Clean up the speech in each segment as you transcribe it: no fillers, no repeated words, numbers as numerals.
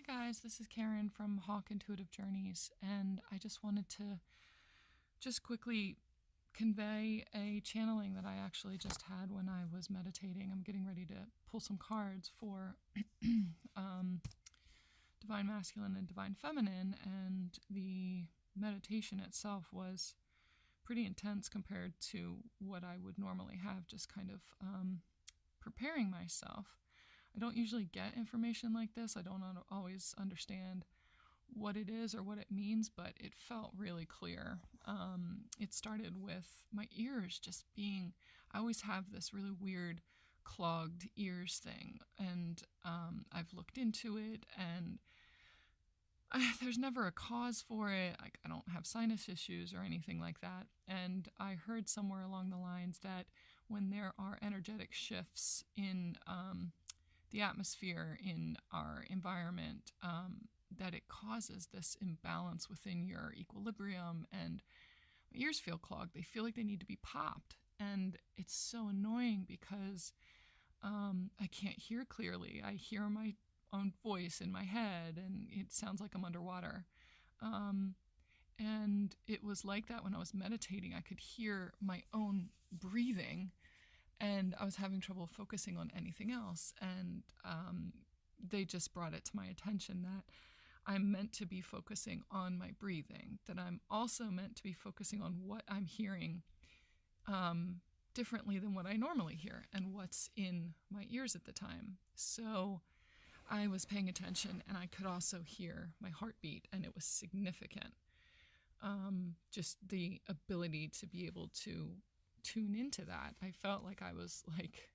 Hi guys, this is Karen from Hawk Intuitive Journeys, and I just wanted to quickly convey a channeling that I actually just had when I was meditating. I'm getting ready to pull some cards for Divine Masculine and Divine Feminine, and the meditation itself was pretty intense compared to what I would normally have, just kind of preparing myself. I don't usually get information like this. I don't always understand what it is or what it means, but it felt really clear. It started with my ears just being, I always have this really weird clogged ears thing, and I've looked into it, and there's never a cause for it. I don't have sinus issues or anything like that. And I heard somewhere along the lines that when there are energetic shifts in the atmosphere in our environment, that it causes this imbalance within your equilibrium, and my ears feel clogged. They feel like they need to be popped, and it's so annoying because I can't hear clearly. I hear my own voice in my head, and it sounds like I'm underwater. And it was like that when I was meditating. I could hear my own breathing, and I was having trouble focusing on anything else. And they just brought it to my attention that I'm meant to be focusing on my breathing, that I'm also meant to be focusing on what I'm hearing differently than what I normally hear and what's in my ears at the time. So I was paying attention, and I could also hear my heartbeat, and it was significant. Just the ability to be able to tune into that. I felt like I was like,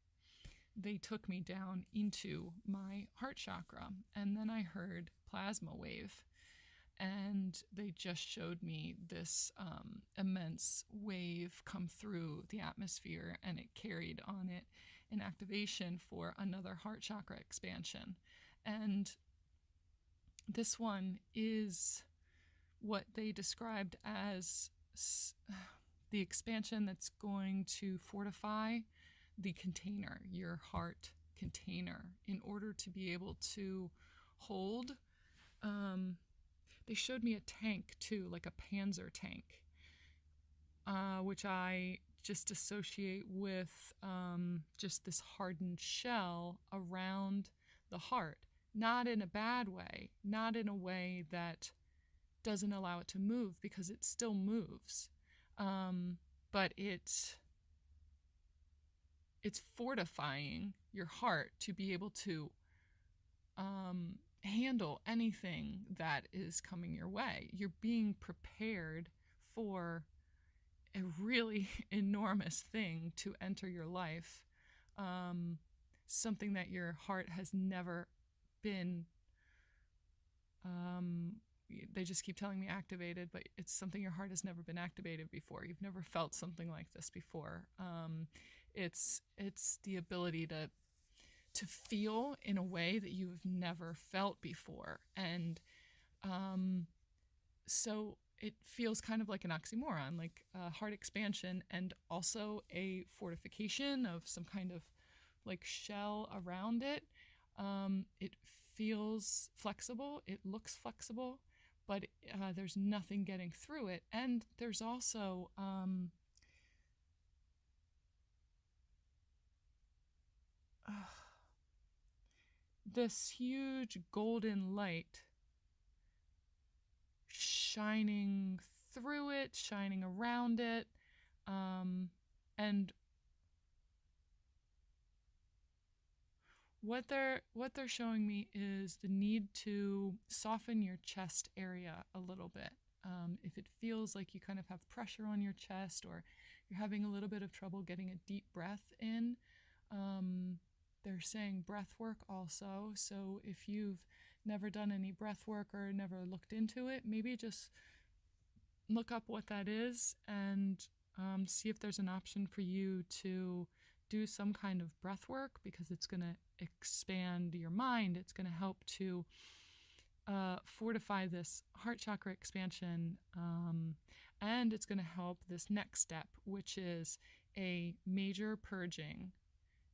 they took me down into my heart chakra, and then I heard plasma wave, and they just showed me this immense wave come through the atmosphere, and it carried on it an activation for another heart chakra expansion. And this one is what they described as the expansion that's going to fortify the container, your heart container, in order to be able to hold. They showed me a tank too, like a Panzer tank, which I just associate with just this hardened shell around the heart. Not in a bad way, not in a way that doesn't allow it to move, because it still moves. But it's fortifying your heart to be able to handle anything that is coming your way. You're being prepared for a really enormous thing to enter your life, something that your heart has never been, they just keep telling me activated, but it's something your heart has never been activated before. You've never felt something like this before. It's the ability to feel in a way that you have never felt before. And so it feels kind of like an oxymoron, like a heart expansion and also a fortification of some kind of like shell around it. It feels flexible. It looks flexible, but there's nothing getting through it. And there's also this huge golden light shining through it, shining around it, and what they're showing me is the need to soften your chest area a little bit. If it feels like you kind of have pressure on your chest, or you're having a little bit of trouble getting a deep breath in, they're saying breath work also. So if you've never done any breath work or never looked into it, maybe just look up what that is and see if there's an option for you to do some kind of breath work, because it's going to expand your mind. It's going to help to fortify this heart chakra expansion, and it's going to help this next step, which is a major purging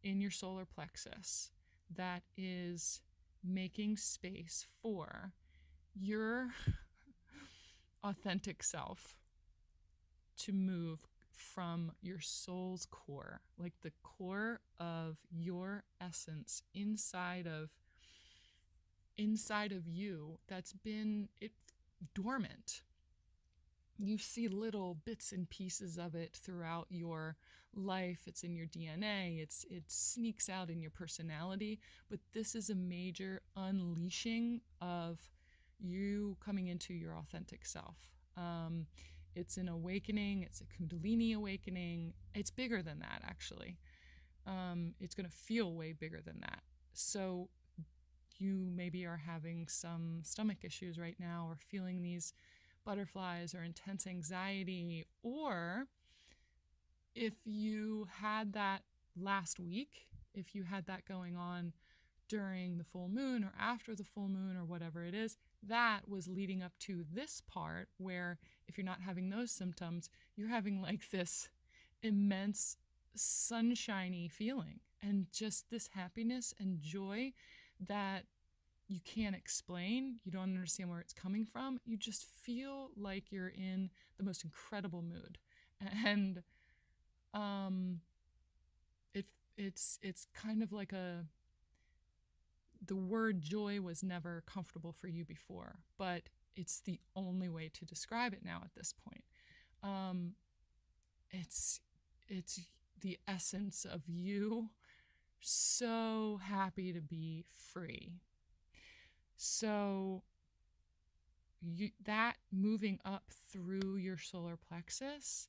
in your solar plexus that is making space for your authentic self to move from your soul's core, like the core of your essence inside of you that's been dormant. You see little bits and pieces of it throughout your life. It's in your DNA. It sneaks out in your personality. But this is a major unleashing of you coming into your authentic self. It's an awakening. It's a Kundalini awakening. It's bigger than that, actually. It's going to feel way bigger than that. So you maybe are having some stomach issues right now, or feeling these butterflies or intense anxiety, or if you had that last week, if you had that going on during the full moon or after the full moon or whatever it is, that was leading up to this part where if you're not having those symptoms, you're having like this immense sunshiny feeling and just this happiness and joy that you can't explain. You don't understand where it's coming from. You just feel like you're in the most incredible mood. And it's kind of like the word joy was never comfortable for you before, but it's the only way to describe it now at this point. It's the essence of you so happy to be free. So that moving up through your solar plexus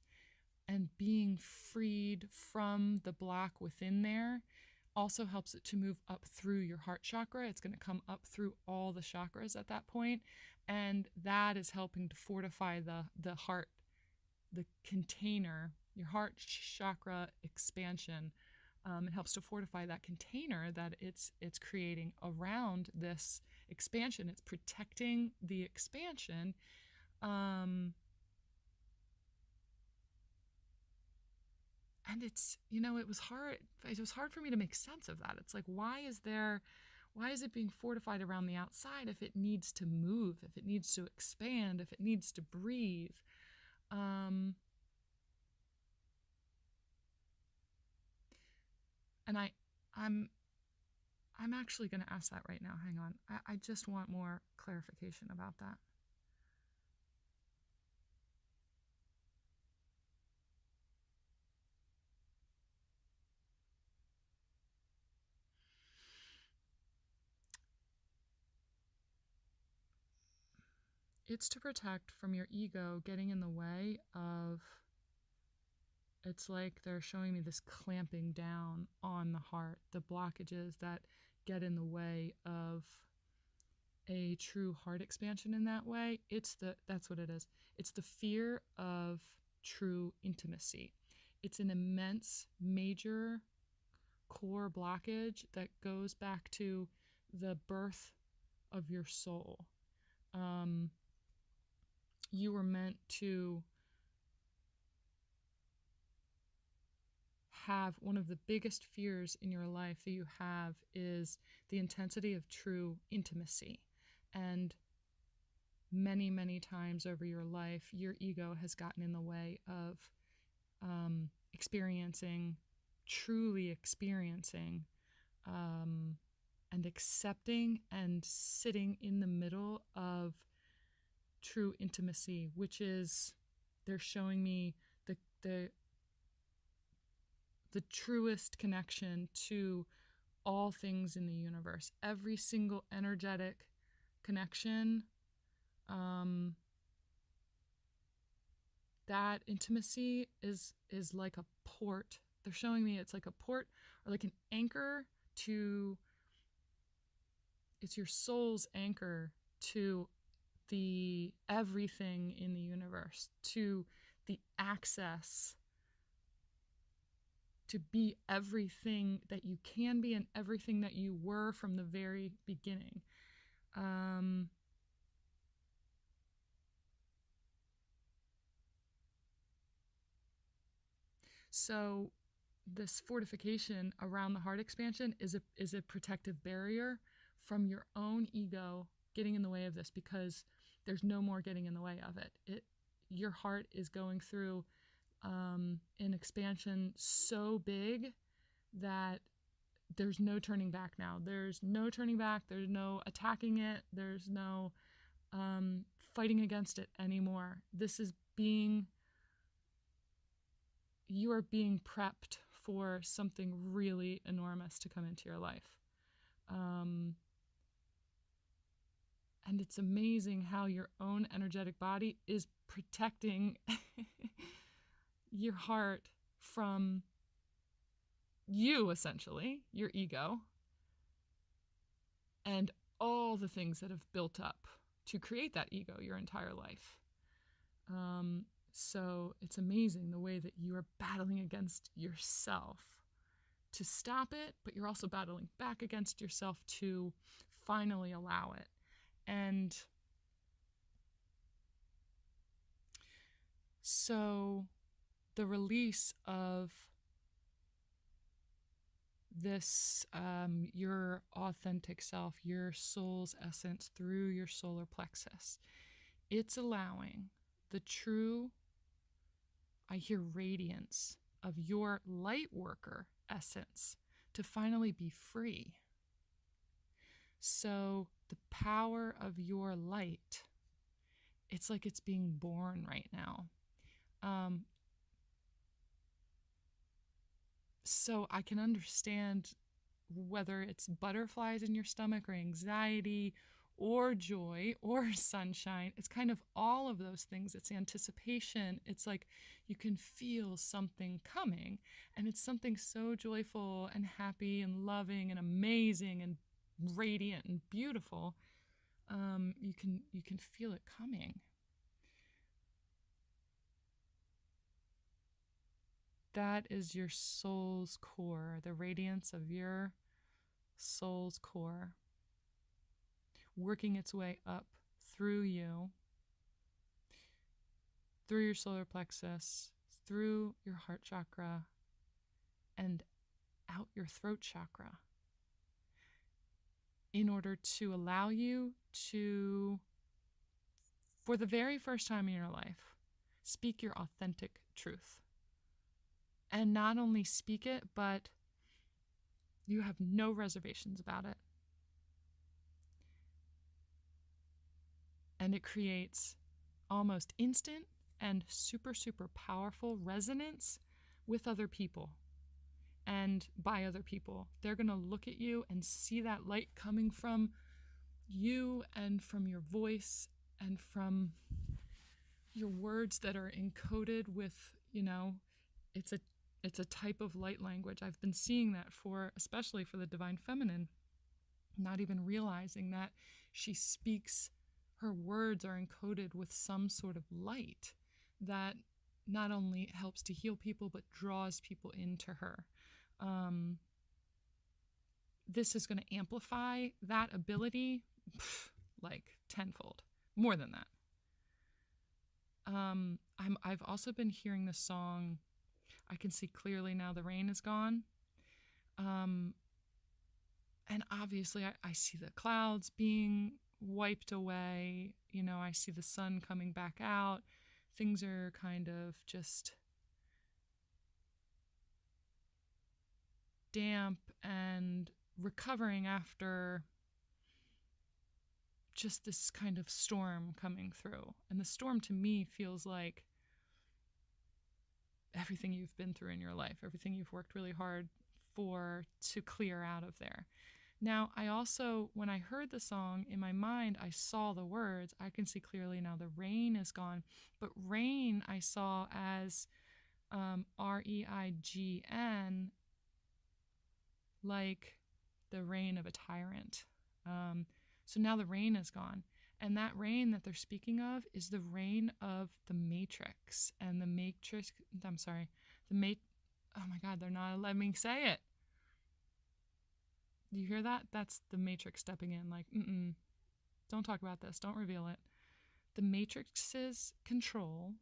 and being freed from the block within there also helps it to move up through your heart chakra. It's going to come up through all the chakras at that point, and that is helping to fortify the heart, the container, your heart chakra expansion. It helps to fortify that container that it's creating around this expansion. It's protecting the expansion. And it's, it was hard for me to make sense of that. It's like, why is it being fortified around the outside if it needs to move, if it needs to expand, if it needs to breathe? And I'm actually going to ask that right now. Hang on. I just want more clarification about that. It's to protect from your ego getting in the way of, it's like they're showing me this clamping down on the heart, the blockages that get in the way of a true heart expansion in that way. That's what it is. It's the fear of true intimacy. It's an immense, major core blockage that goes back to the birth of your soul. You were meant to have one of the biggest fears in your life that you have is the intensity of true intimacy. And many, many times over your life, your ego has gotten in the way of truly experiencing, and accepting and sitting in the middle of true intimacy, which is, they're showing me the truest connection to all things in the universe. Every single energetic connection, that intimacy is like a port. They're showing me it's like a port or like an anchor to, it's your soul's anchor to the everything in the universe, to the access to be everything that you can be and everything that you were from the very beginning. So this fortification around the heart expansion is a protective barrier from your own ego getting in the way of this, because there's no more getting in the way of it. Your heart is going through an expansion so big that there's no turning back now. There's no turning back. There's no attacking it. There's no fighting against it anymore. You are being prepped for something really enormous to come into your life. And it's amazing how your own energetic body is protecting your heart from you, essentially, your ego, and all the things that have built up to create that ego your entire life. So it's amazing the way that you are battling against yourself to stop it, but you're also battling back against yourself to finally allow it. And so the release of this, your authentic self, your soul's essence through your solar plexus, it's allowing the true, I hear radiance of your lightworker essence to finally be free. So the power of your light, it's like it's being born right now. So I can understand whether it's butterflies in your stomach or anxiety or joy or sunshine. It's kind of all of those things. It's anticipation. It's like you can feel something coming, and it's something so joyful and happy and loving and amazing and radiant and beautiful. You can feel it coming. That is your soul's core, the radiance of your soul's core, working its way up through you, through your solar plexus, through your heart chakra, and out your throat chakra, in order to allow you to, for the very first time in your life, speak your authentic truth. And not only speak it, but you have no reservations about it. And it creates almost instant and super, super powerful resonance with other people and by other people. They're going to look at you and see that light coming from you and from your voice and from your words that are encoded with, it's a type of light language. I've been seeing that especially for the divine feminine, not even realizing that she speaks, her words are encoded with some sort of light that not only helps to heal people, but draws people into her. This is going to amplify that ability like tenfold, more than that. I've also been hearing the song, I Can See Clearly Now the Rain Is Gone. And obviously I see the clouds being wiped away. I see the sun coming back out. Things are kind of just damp and recovering after just this kind of storm coming through. And the storm to me feels like everything you've been through in your life, everything you've worked really hard for to clear out of there. Now, I also, when I heard the song, in my mind, I saw the words, I can see clearly now the rain is gone. But rain I saw as REIGN, like the reign of a tyrant. So now the rain is gone. And that reign that they're speaking of is the reign of the Matrix. And the Matrix, oh my God, they're not letting me say it. Do you hear that? That's the Matrix stepping in, like, don't talk about this, don't reveal it. The Matrix's control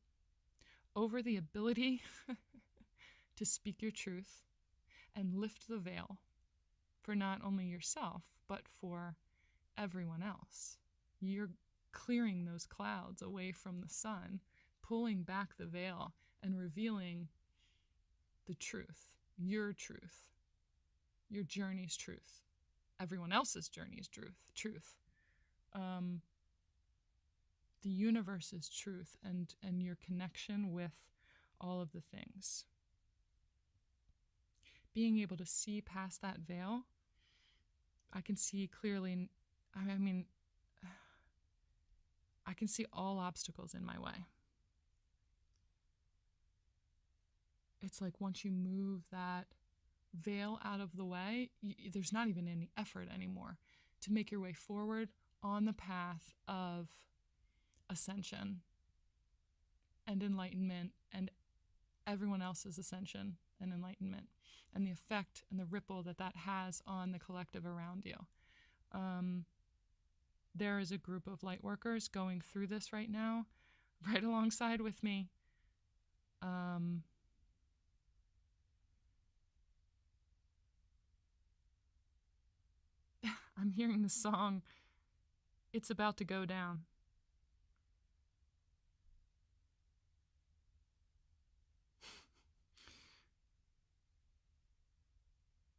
over the ability to speak your truth and lift the veil for not only yourself, but for everyone else. You're clearing those clouds away from the sun, pulling back the veil and revealing the truth, your journey's truth, everyone else's journey's truth, the universe's truth, and your connection with all of the things. Being able to see past that veil, I can see clearly, I mean, I can see all obstacles in my way. It's like once you move that veil out of the way, there's not even any effort anymore to make your way forward on the path of ascension and enlightenment and everyone else's ascension and enlightenment, and the effect and the ripple that has on the collective around you. There is a group of lightworkers going through this right now, right alongside with me. I'm hearing the song, "It's About to Go Down."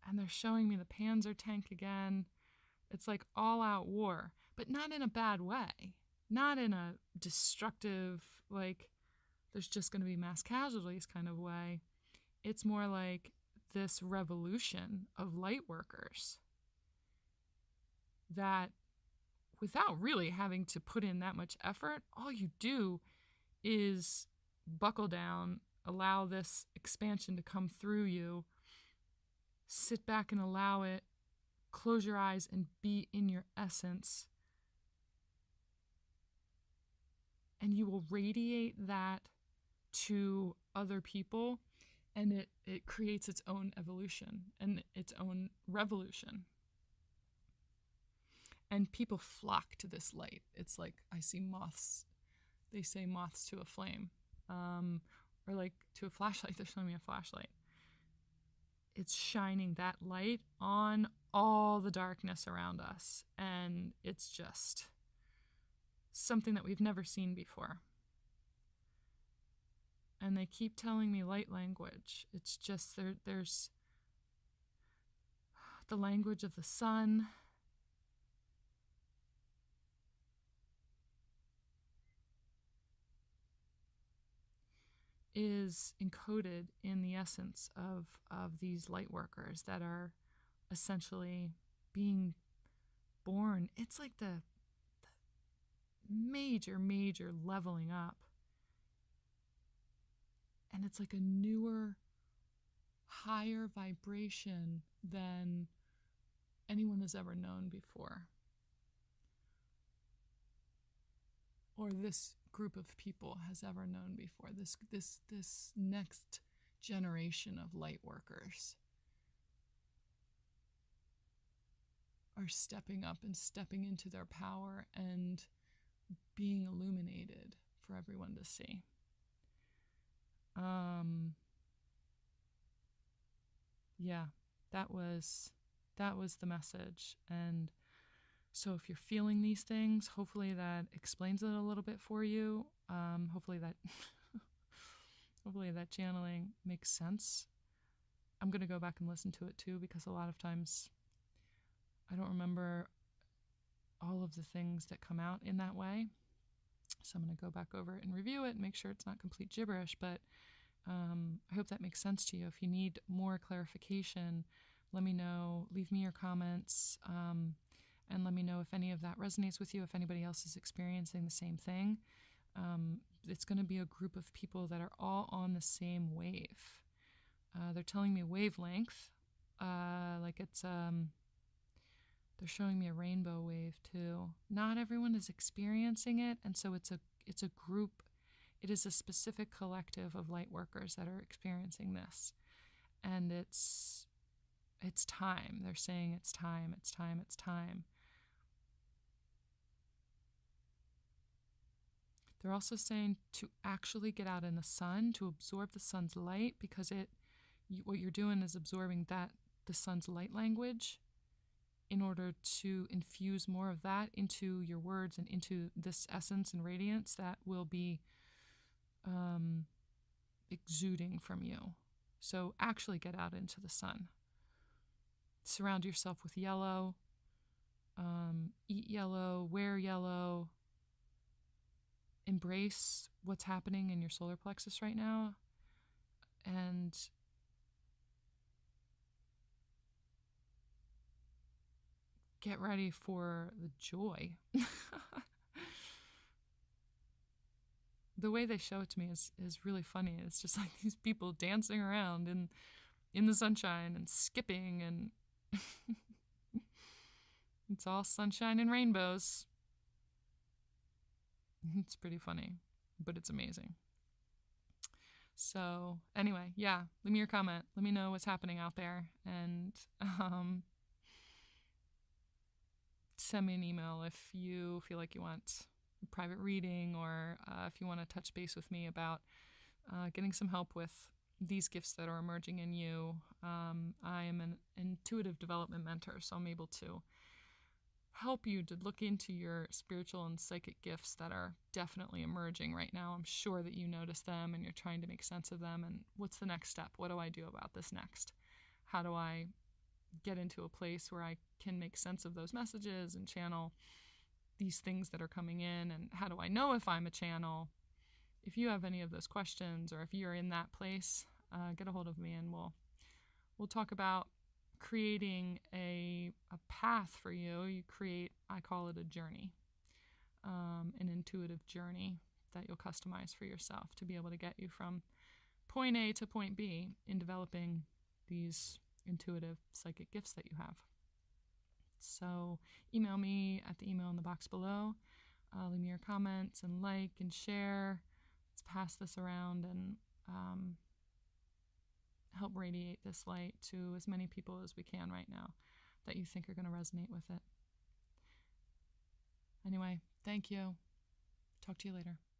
And they're showing me the Panzer tank again. It's like all-out war, but not in a bad way. Not in a destructive, like, there's just going to be mass casualties kind of way. It's more like this revolution of lightworkers that, without really having to put in that much effort, all you do is buckle down, allow this expansion to come through you, sit back and allow it, close your eyes and be in your essence. And you will radiate that to other people, and it creates its own evolution and its own revolution. And people flock to this light. It's like I see moths. They say moths to a flame, or like to a flashlight. They're showing me a flashlight. It's shining that light on all the darkness around us. And it's just something that we've never seen before. And they keep telling me light language. It's just there's the language of the sun. Is encoded in the essence of these light workers that are essentially being born. It's like the major leveling up. And it's like a newer, higher vibration than anyone has ever known before. Or this group of people has ever known before. This next generation of light workers are stepping up and stepping into their power and being illuminated for everyone to see. Yeah, that was the message. And so if you're feeling these things, hopefully that explains it a little bit for you. Hopefully that channeling makes sense. I'm going to go back and listen to it too, because a lot of times I don't remember all of the things that come out in that way. So I'm going to go back over it and review it and make sure it's not complete gibberish. But I hope that makes sense to you. If you need more clarification, let me know. Leave me your comments. And let me know if any of that resonates with you, if anybody else is experiencing the same thing. It's going to be a group of people that are all on the same wave. They're telling me wavelength, like it's, they're showing me a rainbow wave too. Not everyone is experiencing it, and so it's a group. It is a specific collective of light workers that are experiencing this, and it's time. They're saying it's time. They're also saying to actually get out in the sun, to absorb the sun's light, because what you're doing is absorbing the sun's light language in order to infuse more of that into your words and into this essence and radiance that will be exuding from you. So actually get out into the sun. Surround yourself with yellow. Eat yellow, wear yellow. Embrace what's happening in your solar plexus right now. And get ready for the joy. The way they show it to me is really funny. It's just like these people dancing around in the sunshine and skipping, and it's all sunshine and rainbows. It's pretty funny, but it's amazing. So anyway, yeah, leave me your comment. Let me know what's happening out there, and send me an email if you feel like you want a private reading, or if you want to touch base with me about getting some help with these gifts that are emerging in you. I am an intuitive development mentor, so I'm able to help you to look into your spiritual and psychic gifts that are definitely emerging right now. I'm sure that you notice them and you're trying to make sense of them. And what's the next step? What do I do about this next? How do I get into a place where I can make sense of those messages and channel these things that are coming in? And how do I know if I'm a channel? If you have any of those questions, or if you're in that place, get a hold of me, and we'll talk about creating a path for you. You create, I call it a journey, an intuitive journey that you'll customize for yourself to be able to get you from point A to point B in developing these intuitive psychic gifts that you have. So email me at the email in the box below. Leave me your comments and like and share. Let's pass this around and help radiate this light to as many people as we can right now that you think are going to resonate with it. Anyway, thank you. Talk to you later.